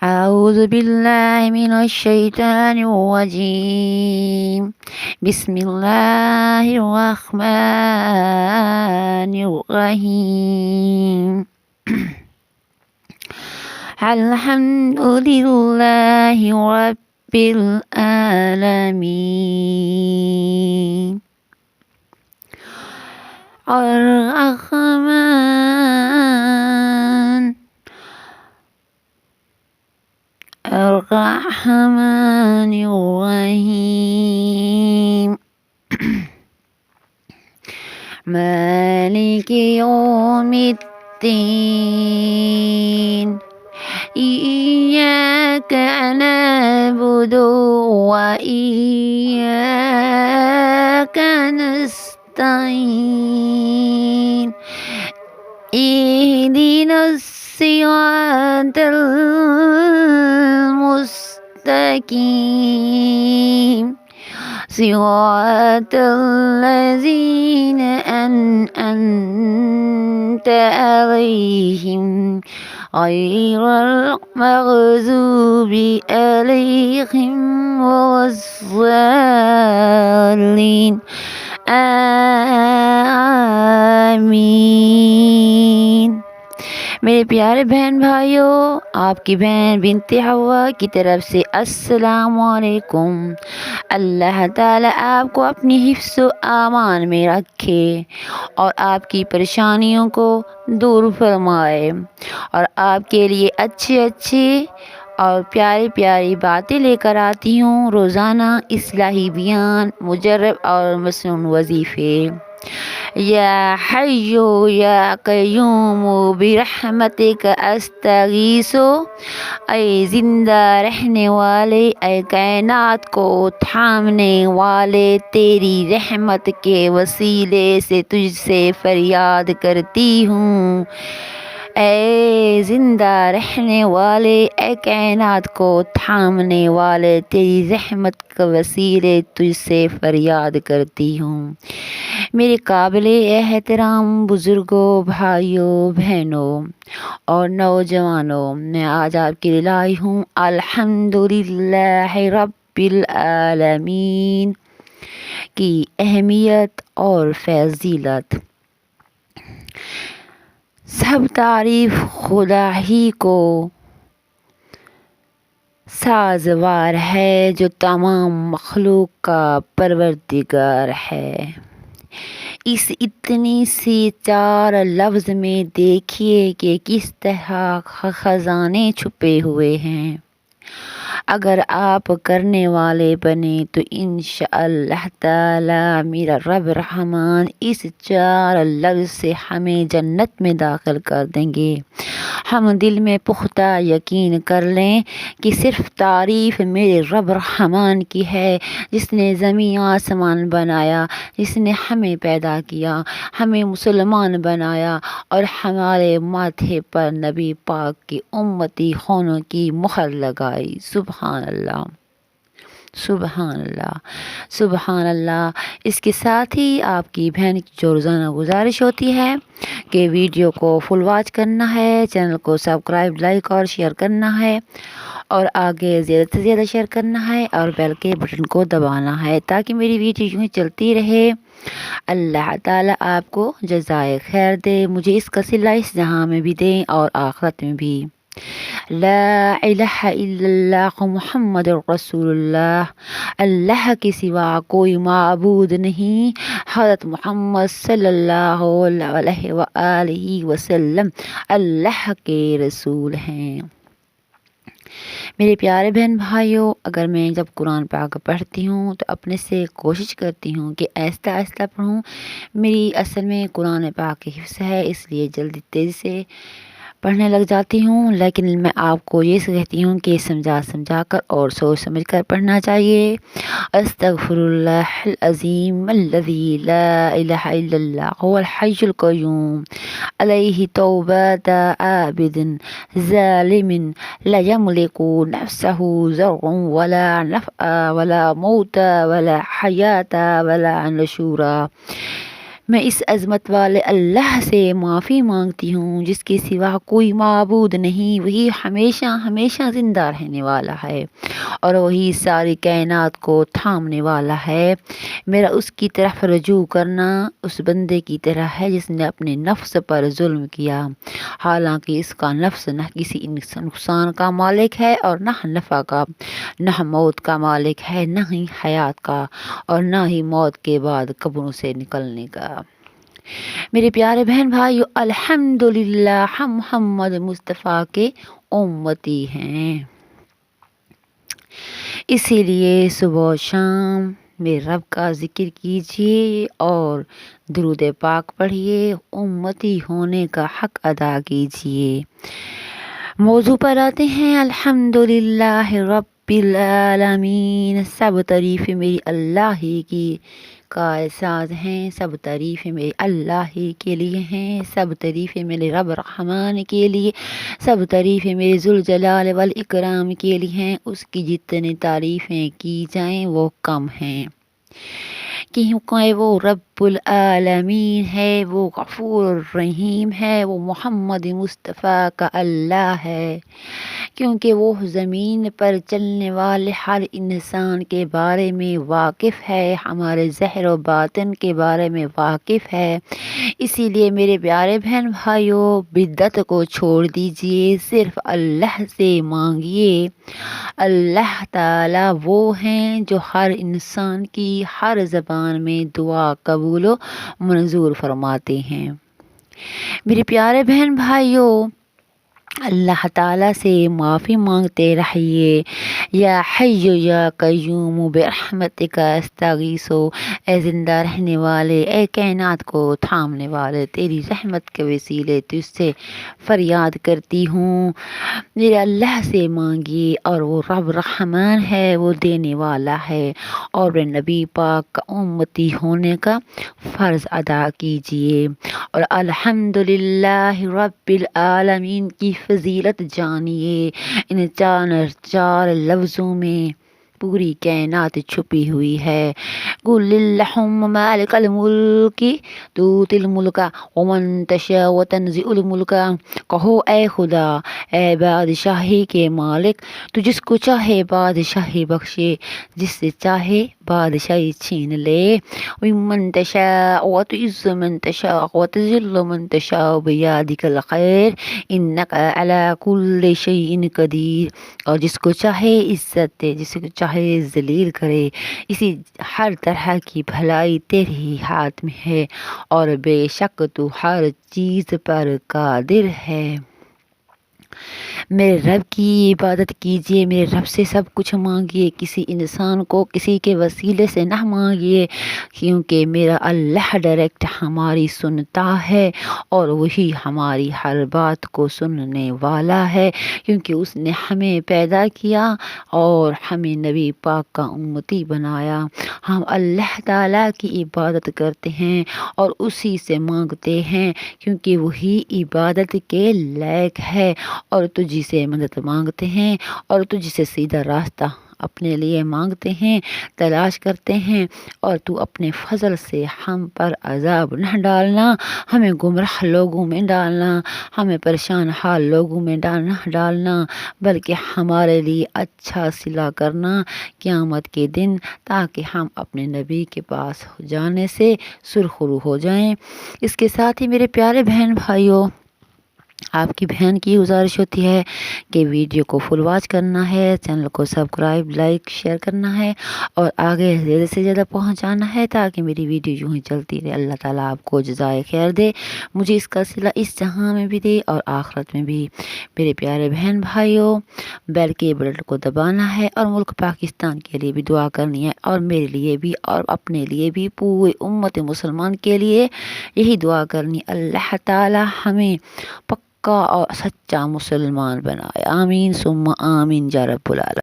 أعوذ بالله من الشيطان الرجيم. بسم الله الرحمن الرحيم. الحمد لله رب العالمين الرحمن الرحيم مالك يوم الدين إياك نعبد وإياك نستعين اهدنا الصراط المستقيم صراط الذين أنعمت عليهم غير المغضوب عليهم ولا الضالين آمين۔ میرے پیارے بہن بھائیوں، آپ کی بہن بنت حوا کی طرف سے السلام علیکم۔ اللہ تعالیٰ آپ کو اپنی حفظ و امان میں رکھے اور آپ کی پریشانیوں کو دور فرمائے اور آپ کے لیے اچھے اور پیاری باتیں لے کر آتی ہوں، روزانہ اصلاحی بیان، مجرب اور مسنون وظیفے۔ یا حی یا قیوم برحمتک استغیث، اے زندہ رہنے والے، اے کائنات کو تھامنے والے، تیری رحمت کے وسیلے سے تجھ سے فریاد کرتی ہوں۔ اے زندہ رہنے والے، اے کائنات کو تھامنے والے، تیری رحمت کے وسیلے تجھ سے فریاد کرتی ہوں۔ میرے قابل احترام بزرگوں، بھائیوں، بہنوں اور نوجوانوں، میں آج آپ کے لیے لائی ہوں الحمدللہ رب العالمین کی اہمیت اور فضیلت۔ سب تعریف خدا ہی کو سازوار ہے جو تمام مخلوق کا پروردگار ہے۔ اس اتنی سی چار لفظ میں دیکھیے کہ کس طرح خزانے چھپے ہوئے ہیں۔ اگر آپ کرنے والے بنے تو انشاءاللہ تعالی میرا رب رحمان اس چار لفظ سے ہمیں جنت میں داخل کر دیں گے۔ ہم دل میں پختہ یقین کر لیں کہ صرف تعریف میرے رب رحمان کی ہے، جس نے زمین آسمان بنایا، جس نے ہمیں پیدا کیا، ہمیں مسلمان بنایا اور ہمارے ماتھے پر نبی پاک کی امتی ہونے کی مہر لگائی۔ سبحان اللہ، سبحان اللہ، سبحان اللہ۔ اس کے ساتھ ہی آپ کی بہن کی جو روزانہ گزارش ہوتی ہے کہ ویڈیو کو فل واچ کرنا ہے، چینل کو سبسکرائب، لائک اور شیئر کرنا ہے اور آگے زیادہ سے زیادہ شیئر کرنا ہے اور بیل کے بٹن کو دبانا ہے تاکہ میری ویڈیو یوں ہی چلتی رہے۔ اللہ تعالیٰ آپ کو جزائے خیر دے، مجھے اس کا صلہ اس جہاں میں بھی دیں اور آخرت میں بھی۔ لا الہ الا اللہ محمد رسول اللہ، اللہ کے سوا کوئی معبود نہیں، حضرت محمد صلی اللہ علیہ وآلہ وسلم اللہ کے رسول ہیں۔ میرے پیارے بہن بھائیوں، اگر میں جب قرآن پاک پڑھتی ہوں تو اپنے سے کوشش کرتی ہوں کہ آہستہ آہستہ پڑھوں۔ میری اصل میں قرآن پاک کی حفظ ہے، اس لیے جلدی تیزی سے پڑھنے لگ جاتی ہوں، لیکن میں آپ کو یہ کہتی ہوں کہ سمجھا کر اور سوچ سمجھ کر پڑھنا چاہیے۔ استغفر اللہ العظیم الذی لا الہ الا اللہ هو الحی القیوم علیہ توبۃ عابد ظالم لا یملک نفسہ ضر ولا نفع ولا موت ولا حیات ولا نشورا۔ میں اس عظمت والے اللہ سے معافی مانگتی ہوں جس کے سوا کوئی معبود نہیں، وہی ہمیشہ ہمیشہ زندہ رہنے والا ہے اور وہی ساری کائنات کو تھامنے والا ہے۔ میرا اس کی طرف رجوع کرنا اس بندے کی طرح ہے جس نے اپنے نفس پر ظلم کیا، حالانکہ اس کا نفس نہ کسی نقصان کا مالک ہے اور نہ نفع کا، نہ موت کا مالک ہے، نہ ہی حیات کا، اور نہ ہی موت کے بعد قبروں سے نکلنے کا۔ میرے پیارے بہن بھائیو، الحمدللہ ہم محمد مصطفیٰ کے امتی ہیں، اسی لیے صبح و شام میرے رب کا ذکر کیجیے اور درود پاک پڑھیے، امتی ہونے کا حق ادا کیجیے۔ موضوع پر آتے ہیں۔ الحمدللہ رب العالمین، سب تعریفیں میری اللہ ہی کی کا احساس ہیں، سب تعریفیں میرے اللہ ہی کے لیے ہیں، سب تعریفیں میرے رب رحمان کے لیے، سب تعریفیں میرے ذوالجلال والاکرام کے لیے ہیں۔ اس کی جتنی تعریفیں کی جائیں وہ کم ہیں، کیونکہ وہ رب العالمین ہے، وہ غفور الرحیم ہے، وہ محمد مصطفیٰ کا اللہ ہے، کیونکہ وہ زمین پر چلنے والے ہر انسان کے بارے میں واقف ہے، ہمارے ظاہر و باطن کے بارے میں واقف ہے۔ اسی لیے میرے پیارے بہن بھائیوں، بدعت کو چھوڑ دیجئے، صرف اللہ سے مانگیے۔ اللہ تعالیٰ وہ ہیں جو ہر انسان کی ہر زبان میں دعا قبول و منظور فرماتے ہیں۔ میرے پیارے بہن بھائیوں، اللہ تعالیٰ سے معافی مانگتے رہیے۔ یا حی یا قیوم برحمتک استغیث، اے زندہ رہنے والے، اے کائنات کو تھامنے والے، تیری رحمت کے وسیلے تجھ سے فریاد کرتی ہوں۔ میرے اللہ سے مانگیے، اور وہ رب رحمان ہے، وہ دینے والا ہے، اور نبی پاک کا امتی ہونے کا فرض ادا کیجیے، اور الحمدللہ رب العالمین کی فضیلت جانیے۔ ان چار لفظوں میں پوری کائنات چھپی ہوئی ہے۔ قل اللہم مالک الملک تؤتی الملک ومن تشاء وتنزع الملک، کہو اے خدا، اے بادشاہی کے مالک، تو جس کو چاہے بادشاہی بخشے، جس سے چاہے بادشاہی چھین لے۔ ومن تشاء وتعز من تشاء وتذل من تشاء بیدک الخیر انک علی کل شیء قدیر، اور جس کو چاہے عزت دے، جس کو چاہے ذلیل کرے، اسی ہر طرح کی بھلائی تیرے ہی ہاتھ میں ہے، اور بے شک تو ہر چیز پر قادر ہے۔ میرے رب کی عبادت کیجیے، میرے رب سے سب کچھ مانگیے، کسی انسان کو کسی کے وسیلے سے نہ مانگیے، کیونکہ میرا اللہ ڈائریکٹ ہماری سنتا ہے، اور وہی ہماری ہر بات کو سننے والا ہے، کیونکہ اس نے ہمیں پیدا کیا اور ہمیں نبی پاک کا امتی بنایا۔ ہم اللہ تعالیٰ کی عبادت کرتے ہیں اور اسی سے مانگتے ہیں، کیونکہ وہی عبادت کے لائق ہے، اور تجھ سے مدد مانگتے ہیں، اور تجھ سے سیدھا راستہ اپنے لیے مانگتے ہیں، تلاش کرتے ہیں، اور تو اپنے فضل سے ہم پر عذاب نہ ڈالنا، ہمیں گمراہ لوگوں میں ڈالنا، ہمیں پریشان حال لوگوں میں ڈالنا، بلکہ ہمارے لیے اچھا صلہ کرنا قیامت کے دن، تاکہ ہم اپنے نبی کے پاس جانے سے سرخرو ہو جائیں۔ اس کے ساتھ ہی میرے پیارے بہن بھائیوں، آپ کی بہن کی گزارش ہوتی ہے کہ ویڈیو کو فل واچ کرنا ہے، چینل کو سبسکرائب، لائک، شیئر کرنا ہے، اور آگے زیادہ سے زیادہ پہنچانا ہے، تاکہ میری ویڈیو یوں ہی چلتی رہے۔ اللہ تعالیٰ آپ کو جزائے خیر دے، مجھے اس کا صلہ اس جہاں میں بھی دے اور آخرت میں بھی۔ میرے پیارے بہن بھائیوں، بیل کے بٹن کو دبانا ہے، اور ملک پاکستان کے لیے بھی دعا کرنی ہے، اور میرے لیے بھی، اور اپنے لیے بھی، پورے امت مسلمان کے لیے یہی دعا کرنی۔ اللہ تعالیٰ ہمیں پکا اور سچا مسلمان بنائے، آمین ثم آمین یا رب العالمین۔